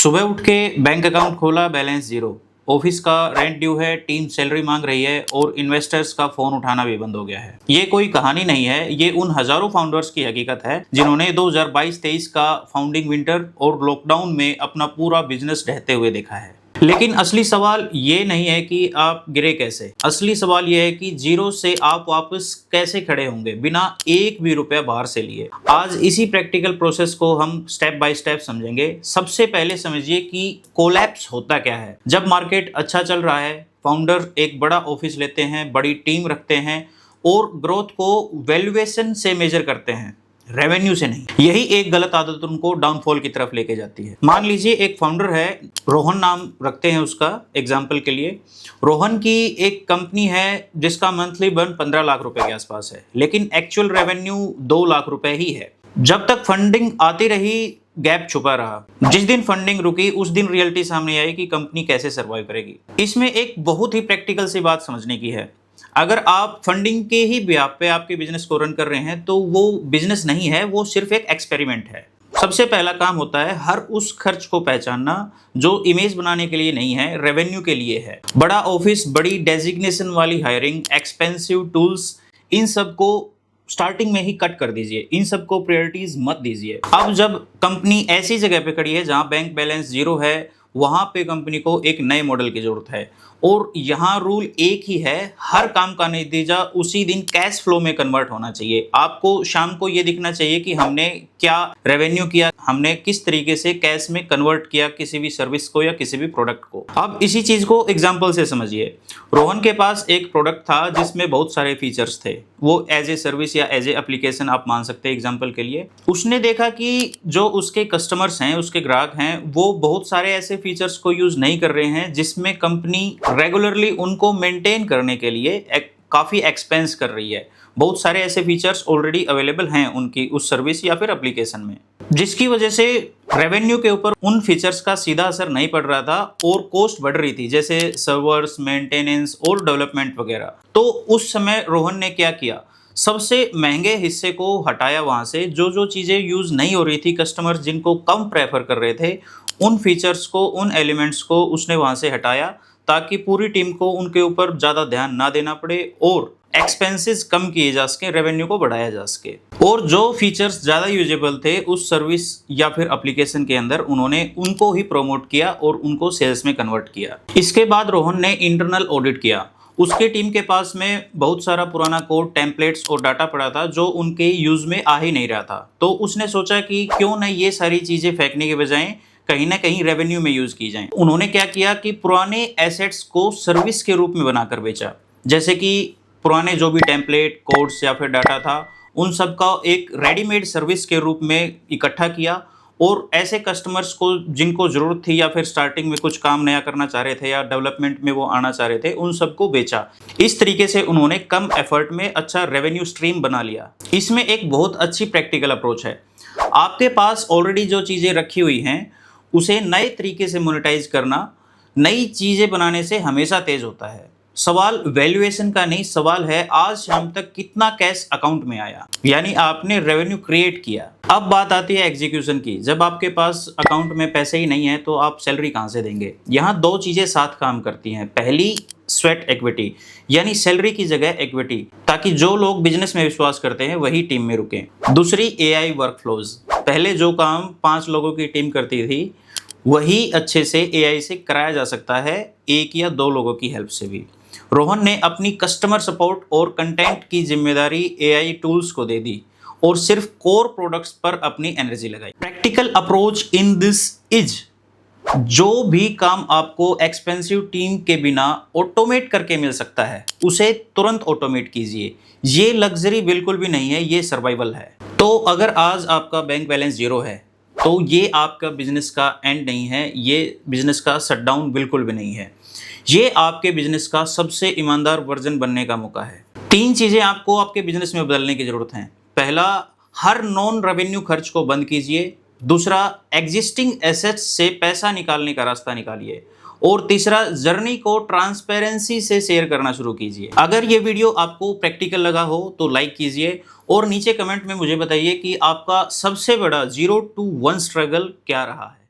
सुबह उठ के बैंक अकाउंट खोला, बैलेंस जीरो। ऑफिस का रेंट ड्यू है, टीम सैलरी मांग रही है और इन्वेस्टर्स का फोन उठाना भी बंद हो गया है। ये कोई कहानी नहीं है, ये उन हजारों फाउंडर्स की हकीकत है जिन्होंने 2022-23 का फाउंडिंग विंटर और लॉकडाउन में अपना पूरा बिजनेस ढहते हुए देखा है। लेकिन असली सवाल ये नहीं है कि आप गिरे कैसे, असली सवाल ये है कि जीरो से आप वापस कैसे खड़े होंगे बिना एक भी रुपया बाहर से लिए। आज इसी प्रैक्टिकल प्रोसेस को हम स्टेप बाय स्टेप समझेंगे। सबसे पहले समझिए कि कोलैप्स होता क्या है। जब मार्केट अच्छा चल रहा है, फाउंडर एक बड़ा ऑफिस लेते हैं, बड़ी टीम रखते हैं और ग्रोथ को वैल्यूएशन से मेजर करते हैं, रेवेन्यू से नहीं। यही एक गलत आदत उनको डाउनफॉल की तरफ लेके जाती है। मान लीजिए एक फाउंडर है, रोहन नाम रखते हैं उसका एग्जाम्पल के लिए। रोहन की एक कंपनी है जिसका मंथली बर्न 15 लाख रुपए के आसपास है, लेकिन एक्चुअल रेवेन्यू 2 लाख रुपए ही है। जब तक फंडिंग आती रही, गैप छुपा रहा। जिस दिन फंडिंग रुकी उस दिन रियलिटी सामने आई कि कंपनी कैसे सर्वाइव करेगी। इसमें एक बहुत ही प्रैक्टिकल सी बात समझने की है। अगर आप फंडिंग के ही ब्याह पे आपके बिजनेस को रन कर रहे हैं तो वो बिजनेस नहीं है, वो सिर्फ एक एक्सपेरिमेंट है। सबसे पहला काम होता है हर उस खर्च को पहचानना जो इमेज बनाने के लिए नहीं है, रेवेन्यू के लिए है। बड़ा ऑफिस, बड़ी डेजिग्नेशन वाली हायरिंग, एक्सपेंसिव टूल्स, इन सब को स्टार्टिंग में ही कट कर दीजिए। इन सबको प्रायोरिटीज मत दीजिए। अब जब कंपनी ऐसी जगह पे खड़ी है जहां बैंक बैलेंस जीरो है, वहां पे कंपनी को एक नए मॉडल की जरूरत है। और यहाँ रूल एक ही है, हर काम का नतीजा उसी दिन कैश फ्लो में कन्वर्ट होना चाहिए। आपको शाम को ये दिखना चाहिए कि हमने क्या रेवेन्यू किया, हमने किस तरीके से कैश में कन्वर्ट किया किसी भी सर्विस को या किसी भी प्रोडक्ट को। अब इसी चीज को एग्जांपल से समझिए। रोहन के पास एक प्रोडक्ट था जिसमें बहुत सारे फीचर्स थे। वो एज ए सर्विस या एज ए एप्लीकेशन आप मान सकते हैं एग्जाम्पल के लिए। उसने देखा कि जो उसके कस्टमर्स हैं, उसके ग्राहक हैं, वो बहुत सारे ऐसे फीचर्स को यूज नहीं कर रहे हैं जिसमें कंपनी रेगुलरली उनको मेंटेन करने के लिए काफ़ी एक्सपेंस कर रही है। बहुत सारे ऐसे फीचर्स ऑलरेडी अवेलेबल हैं उनकी उस सर्विस या फिर एप्लीकेशन में, जिसकी वजह से रेवेन्यू के ऊपर उन फीचर्स का सीधा असर नहीं पड़ रहा था और कॉस्ट बढ़ रही थी, जैसे सर्वर्स, मेंटेनेंस और डेवलपमेंट वगैरह। तो उस समय रोहन ने क्या किया, सबसे महंगे हिस्से को हटाया वहां से। जो चीज़ें यूज़ नहीं हो रही थी, कस्टमर्स जिनको कम प्रेफर कर रहे थे, उन फीचर्स को, उन एलिमेंट्स को उसने वहां से हटाया ताकि पूरी टीम को उनके ऊपर ज़्यादा ध्यान ना देना पड़े और एक्सपेंसेस कम किए जा सके, रेवेन्यू को बढ़ाया जा सके। और जो फीचर्स ज़्यादा यूजेबल थे उस सर्विस या फिर एप्लीकेशन के अंदर, उन्होंने उनको ही प्रमोट किया और उनको सेल्स में कन्वर्ट किया। इसके बाद रोहन ने इंटरनल ऑडिट किया। उसके टीम के पास में बहुत सारा पुराना कोड, टेम्पलेट्स और डाटा पड़ा था जो उनके यूज में आ ही नहीं रहा था। तो उसने सोचा कि क्यों न ये सारी चीज़ें फेंकने के बजाय कहीं ना कहीं रेवेन्यू में यूज की जाए। उन्होंने क्या किया कि पुराने एसेट्स को सर्विस के रूप में बनाकर बेचा। जैसे कि पुराने जो भी टेम्पलेट, कोड्स या फिर डाटा था, उन सब का एक रेडीमेड सर्विस के रूप में इकट्ठा किया और ऐसे कस्टमर्स को जिनको ज़रूरत थी या फिर स्टार्टिंग में कुछ काम नया करना चाह रहे थे या डेवलपमेंट में वो आना चाह रहे थे, उन सबको बेचा। इस तरीके से उन्होंने कम एफर्ट में अच्छा रेवेन्यू स्ट्रीम बना लिया। इसमें एक बहुत अच्छी प्रैक्टिकल अप्रोच है। आपके पास ऑलरेडी जो चीज़ें रखी हुई हैं उसे नए तरीके से मोनेटाइज करना नई चीज़ें बनाने से हमेशा तेज होता है। सवाल वैल्यूएशन का नहीं, सवाल है आज शाम तक कितना कैश अकाउंट में आया, यानी आपने रेवेन्यू क्रिएट किया। अब बात आती है एग्जीक्यूशन की। जब आपके पास अकाउंट में पैसे ही नहीं है तो आप सैलरी कहाँ से देंगे। यहाँ दो चीज़ें साथ काम करती हैं। पहली, स्वेट इक्विटी, यानी सैलरी की जगह इक्विटी, ताकि जो लोग बिजनेस में विश्वास करते हैं वही टीम में रुकें। दूसरी, एआई वर्कफ्लोज। पहले जो काम 5 लोगों की टीम करती थी वही अच्छे से एआई से कराया जा सकता है, 1 या 2 लोगों की हेल्प से भी। रोहन ने अपनी कस्टमर सपोर्ट और कंटेंट की जिम्मेदारी एआई टूल्स को दे दी और सिर्फ कोर प्रोडक्ट्स पर अपनी एनर्जी लगाई। Practical approach in this is, जो भी काम आपको एक्सपेंसिव टीम के बिना ऑटोमेट करके मिल सकता है उसे तुरंत ऑटोमेट कीजिए। ये लग्जरी बिल्कुल भी नहीं है, ये सर्वाइवल है। तो अगर आज आपका बैंक बैलेंस जीरो है तो ये आपका बिजनेस का एंड नहीं है, ये बिजनेस का शटडाउन बिल्कुल भी नहीं है। ये आपके बिजनेस का सबसे ईमानदार वर्जन बनने का मौका है। 3 चीज़ें आपको आपके बिजनेस में बदलने की ज़रूरत है। पहला, हर नॉन रेवेन्यू खर्च को बंद कीजिए। दूसरा, एग्जिस्टिंग एसेट्स से पैसा निकालने का रास्ता निकालिए। और तीसरा, जर्नी को ट्रांसपेरेंसी से शेयर करना शुरू कीजिए। अगर ये वीडियो आपको प्रैक्टिकल लगा हो तो लाइक कीजिए और नीचे कमेंट में मुझे बताइए कि आपका सबसे बड़ा 0 to 1 स्ट्रगल क्या रहा है।